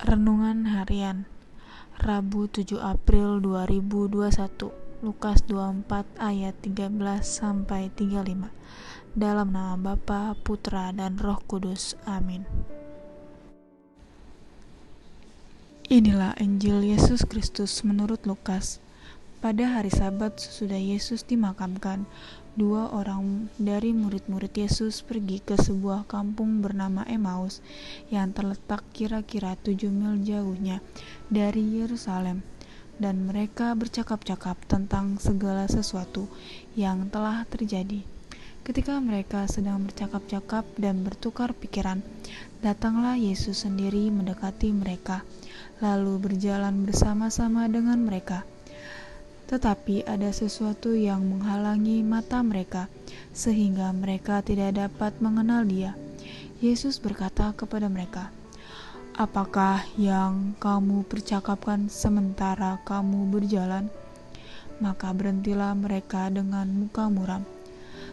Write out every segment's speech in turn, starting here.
Renungan Harian Rabu 7 April 2021. Lukas 24 ayat 13-35. Dalam nama Bapa, Putra, dan Roh Kudus. Amin. Inilah Injil Yesus Kristus menurut Lukas. Pada hari Sabat sesudah Yesus dimakamkan, 2 orang dari murid-murid Yesus pergi ke sebuah kampung bernama Emmaus yang terletak kira-kira 7 mil jauhnya dari Yerusalem, dan mereka bercakap-cakap tentang segala sesuatu yang telah terjadi. Ketika mereka sedang bercakap-cakap dan bertukar pikiran, datanglah Yesus sendiri mendekati mereka, lalu berjalan bersama-sama dengan mereka. Tetapi ada sesuatu yang menghalangi mata mereka, sehingga mereka tidak dapat mengenal Dia. Yesus berkata kepada mereka, "Apakah yang kamu percakapkan sementara kamu berjalan?" Maka berhentilah mereka dengan muka muram.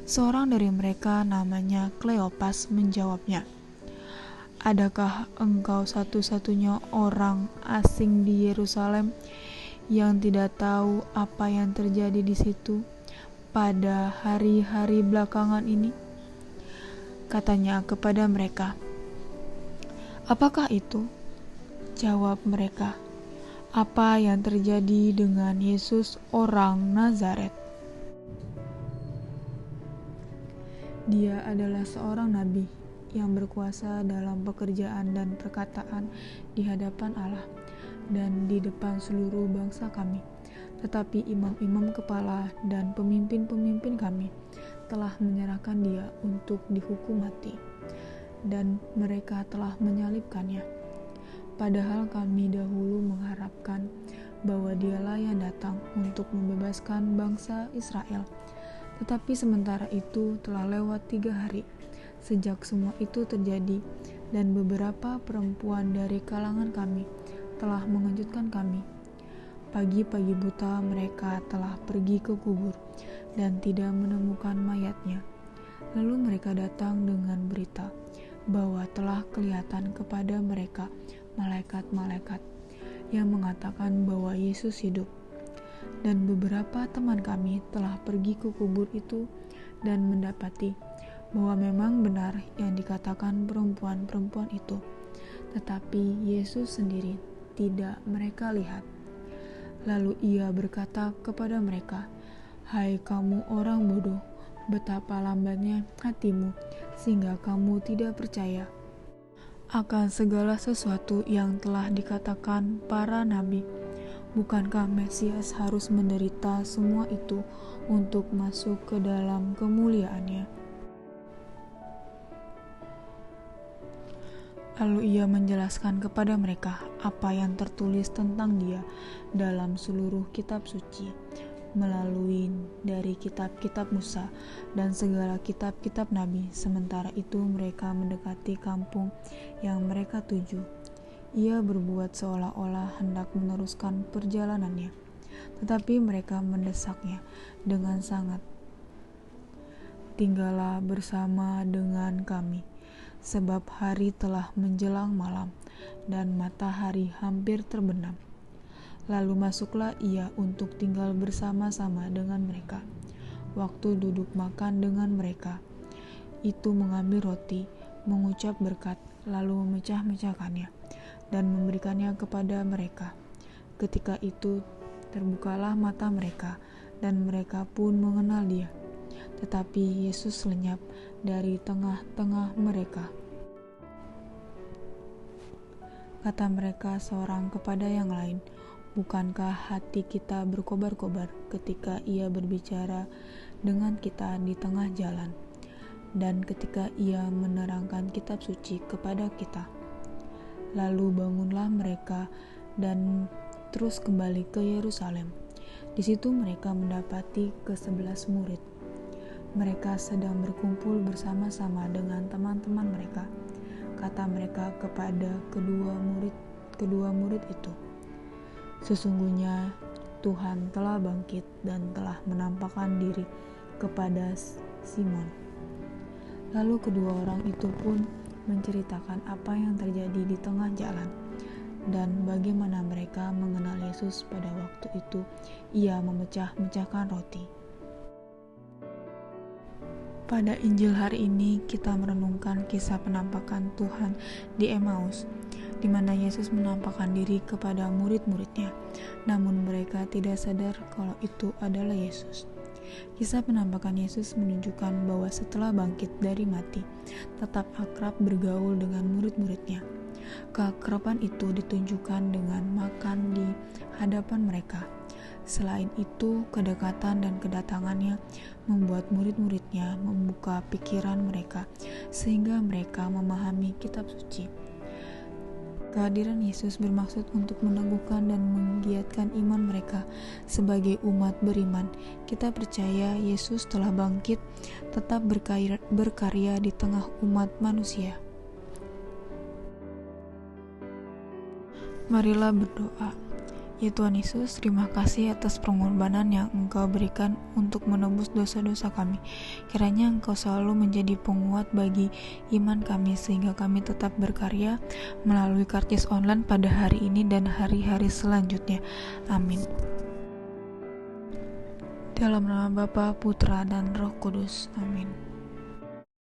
Seorang dari mereka namanya Kleopas menjawabnya, "Adakah engkau satu-satunya orang asing di Yerusalem yang tidak tahu apa yang terjadi di situ pada hari-hari belakangan ini?" Katanya kepada mereka, "Apakah itu?" Jawab mereka, "Apa yang terjadi dengan Yesus orang Nazaret. Dia adalah seorang nabi yang berkuasa dalam pekerjaan dan perkataan di hadapan Allah dan di depan seluruh bangsa kami. Tetapi imam-imam kepala dan pemimpin-pemimpin kami telah menyerahkan Dia untuk dihukum mati, dan mereka telah menyalibkannya. Padahal kami dahulu mengharapkan bahwa Dialah yang datang untuk membebaskan bangsa Israel. Tetapi sementara itu telah lewat 3 hari sejak semua itu terjadi, dan beberapa perempuan dari kalangan kami telah mengejutkan kami. Pagi-pagi buta mereka telah pergi ke kubur dan tidak menemukan mayatnya. Lalu mereka datang dengan berita bahwa telah kelihatan kepada mereka malaikat-malaikat yang mengatakan bahwa Yesus hidup. Dan beberapa teman kami telah pergi ke kubur itu dan mendapati bahwa memang benar yang dikatakan perempuan-perempuan itu, tetapi Yesus sendiri tidak mereka lihat. Lalu Ia berkata kepada mereka, "Hai kamu orang bodoh, betapa lambatnya hatimu sehingga kamu tidak percaya akan segala sesuatu yang telah dikatakan para nabi. Bukankah Mesias harus menderita semua itu untuk masuk ke dalam kemuliaannya?" Lalu Ia menjelaskan kepada mereka apa yang tertulis tentang Dia dalam seluruh kitab suci, melalui dari kitab-kitab Musa dan segala kitab-kitab Nabi. Sementara itu mereka mendekati kampung yang mereka tuju. Ia berbuat seolah-olah hendak meneruskan perjalanannya, tetapi mereka mendesaknya dengan sangat, "Tinggallah bersama dengan kami, sebab hari telah menjelang malam dan matahari hampir terbenam." Lalu masuklah Ia untuk tinggal bersama-sama dengan mereka. Waktu duduk makan dengan mereka, itu mengambil roti, mengucap berkat, lalu memecah-mecahkannya dan memberikannya kepada mereka. Ketika itu terbukalah mata mereka, dan mereka pun mengenal Dia. Tetapi Yesus lenyap dari tengah-tengah mereka. Kata mereka seorang kepada yang lain, "Bukankah hati kita berkobar-kobar ketika Ia berbicara dengan kita di tengah jalan, dan ketika Ia menerangkan kitab suci kepada kita?" Lalu bangunlah mereka dan terus kembali ke Yerusalem. Di situ mereka mendapati ke-11 murid. Mereka sedang berkumpul bersama-sama dengan teman-teman mereka. Kata mereka kepada kedua murid itu, "Sesungguhnya Tuhan telah bangkit dan telah menampakkan diri kepada Simon." Lalu kedua orang itu pun menceritakan apa yang terjadi di tengah jalan dan bagaimana mereka mengenal Yesus pada waktu itu ia memecah-mecahkan roti. Pada Injil hari ini kita merenungkan kisah penampakan Tuhan di Emmaus, di mana Yesus menampakkan diri kepada murid-muridnya, namun mereka tidak sadar kalau itu adalah Yesus. Kisah penampakan Yesus menunjukkan bahwa setelah bangkit dari mati, tetap akrab bergaul dengan murid-muridnya. Keakraban itu ditunjukkan dengan makan di hadapan mereka. Selain itu, kedekatan dan kedatangannya membuat murid-muridnya membuka pikiran mereka, sehingga mereka memahami kitab suci. Kehadiran Yesus bermaksud untuk meneguhkan dan menggiatkan iman mereka sebagai umat beriman. Kita percaya Yesus telah bangkit, tetap berkarya di tengah umat manusia. Marilah berdoa. Ya Tuhan Yesus, terima kasih atas pengorbanan yang Engkau berikan untuk menebus dosa-dosa kami. Kiranya Engkau selalu menjadi penguat bagi iman kami, sehingga kami tetap berkarya melalui karcis online pada hari ini dan hari-hari selanjutnya. Amin. Dalam nama Bapa, Putra, dan Roh Kudus. Amin.